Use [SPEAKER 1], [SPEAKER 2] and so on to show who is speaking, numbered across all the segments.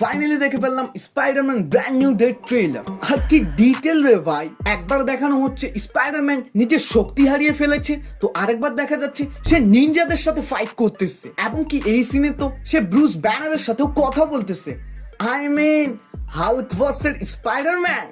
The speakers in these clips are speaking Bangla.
[SPEAKER 1] ফাইনালি দেখে ফেললাম Spiderman brand new day trailer. আর কি ডিটেল রে ভাই! একবার দেখানো হচ্ছে স্পাইডারম্যান নিজের শক্তি হারিয়ে ফেলেছে, তো আরেকবার দেখা যাচ্ছে সে নিনজাদের সাথে ফাইট করতেছে, এবং কি এই সিনে তো সে ব্রুস ব্যানারের সাথেও কথা বলতেছে। I mean Hulk versus Spiderman.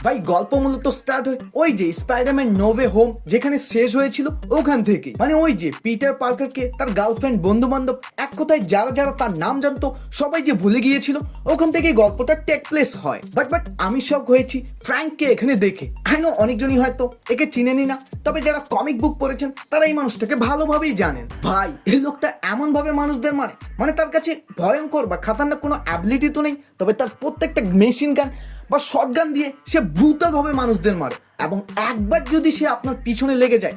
[SPEAKER 1] ভাই গল্প মূলত স্টার্ট হয় ওই যে স্পাইডারম্যান নো ওয়ে হোম যেখানে শেষ হয়েছিল ওখান থেকে, মানে ওই যে পিটার পার্কারকে তার গার্লফ্রেন্ড, বন্ধু বান্ধব, এক কথায় যারা যারা তার নাম জানতো সবাই যে ভুলে গিয়েছিল, ওখান থেকে গল্পটা টেক প্লেস হয়। বাট আমি শক হয়েছি ফ্র্যাঙ্ককে এখানে দেখে। আই নো অনেকজনই হয়তো একে চিনেনি না, তবে যারা কমিক বুক পড়েছেন তারা এই মানুষটাকে ভালোভাবেই জানেন। ভাই এই লোকটা এমন ভাবে মানুষদের মানে তার কাছে ভয়ঙ্কর বা খাতারনাক কোনো অ্যাবিলিটি তো নেই, তবে তার প্রত্যেকটা মেশিন গান বা শটগান দিয়ে সে ব্রুটাল ভাবে মানুষদের মারে, এবং একবার যদি সে আপনার পিছনে লেগে যায়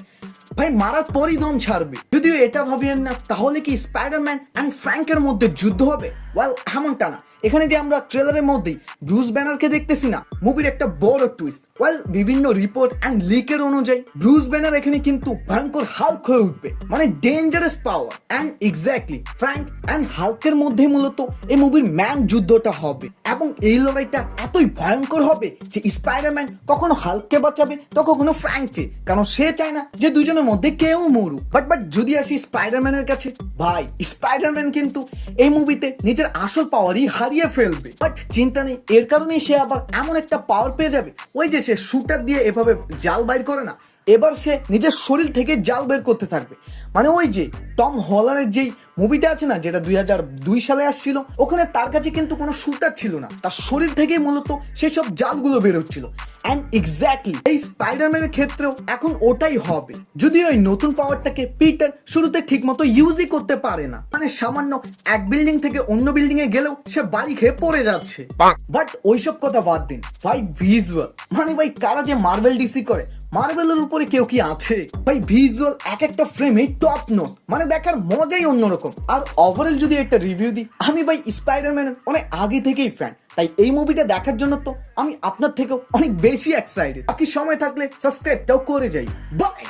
[SPEAKER 1] ভাই মারার পরই দম ছাড়বে। যদিও এটা ভাবিয়েন না তাহলে কি স্পাইডারম্যান অ্যান্ড ফ্র্যাঙ্কের মধ্যে যুদ্ধ হবে? ওয়েল এমনটা না। এখানে যে আমরা ট্রেলারের মধ্যেই ব্রুস ব্যানারকে দেখতেছি না, মুভির একটা বড় টুইস্ট। ওয়েল বিভিন্ন রিপোর্ট অ্যান্ড লিকের অনুযায়ী ব্রুস ব্যানার এখানে কিন্তু ভয়ঙ্কর হাল্ক হয়ে উঠবে, মানে dangerous power. And exactly Frank and হাল্কের মধ্যে মূলত এই মুভির ম্যান যুদ্ধটা হবে, এবং এই লড়াইটা এতই ভয়ঙ্কর হবে যে স্পাইডারম্যান কখনো হাল্ককে বাঁচাবে তো কখনো ফ্র্যাঙ্ককে, কারণ সে চায় না যে দুজনের মধ্যে কেউ মরুক। বাট যদি আসি স্পাইডারম্যানের কাছে, ভাই স্পাইডারম্যান কিন্তু এই মুভিতে নিজের আসল পাওয়ারই হারিয়ে ফেলবে। বাট চিন্তা নেই, এর কারণেই সে আবার এমন একটা পাওয়ার পেয়ে যাবে, ওই যে সে শুটার দিয়ে এভাবে জাল বাইর করে না, এবার সে নিজের শরীর থেকে জাল বের করতে থাকবে। মানে ওই যে টম হল্যান্ডের যেই মুভিটা আছে না, যেটা 2002 সালে আসছিল, ওখানে তার কাছে কিন্তু কোনো শুটার ছিল না, তার শরীর থেকে মূলত সেই সব জালগুলো বের হচ্ছিল। অ্যান্ড এক্স্যাক্টলি এই স্পাইডারম্যানের ক্ষেত্রেও এখন ওটাই হবে। যদিও ওই নতুন পাওয়ারটাকে পিটার শুরুতে ঠিক মতো ইউজই করতে পারে না, মানে সামান্য এক বিল্ডিং থেকে অন্য বিল্ডিং এ গেলেও সে বাড়ি খেয়ে পড়ে যাচ্ছে। বাট ওইসব কথা বাদ দিন ভাই, ভিজুয়াল মানে ভাই কারা যে মার্বেল ডিসি করে, মার্বেলের উপরে কেউ কি আছে ভাই? ভিজুয়াল এক একটা ফ্রেমে টপ নোস, মানে দেখার মজাই অন্যরকম। আর ওভারঅল যদি একটা রিভিউ দিই, আমি ভাই স্পাইডারম্যানের অনেক আগে থেকেই ফ্যান, তাই এই মুভিটা দেখার জন্য তো আমি আপনার থেকেও অনেক বেশি এক্সাইটেড। বাকি সময় থাকলে সাবস্ক্রাইবটাও করে যাই। বাই।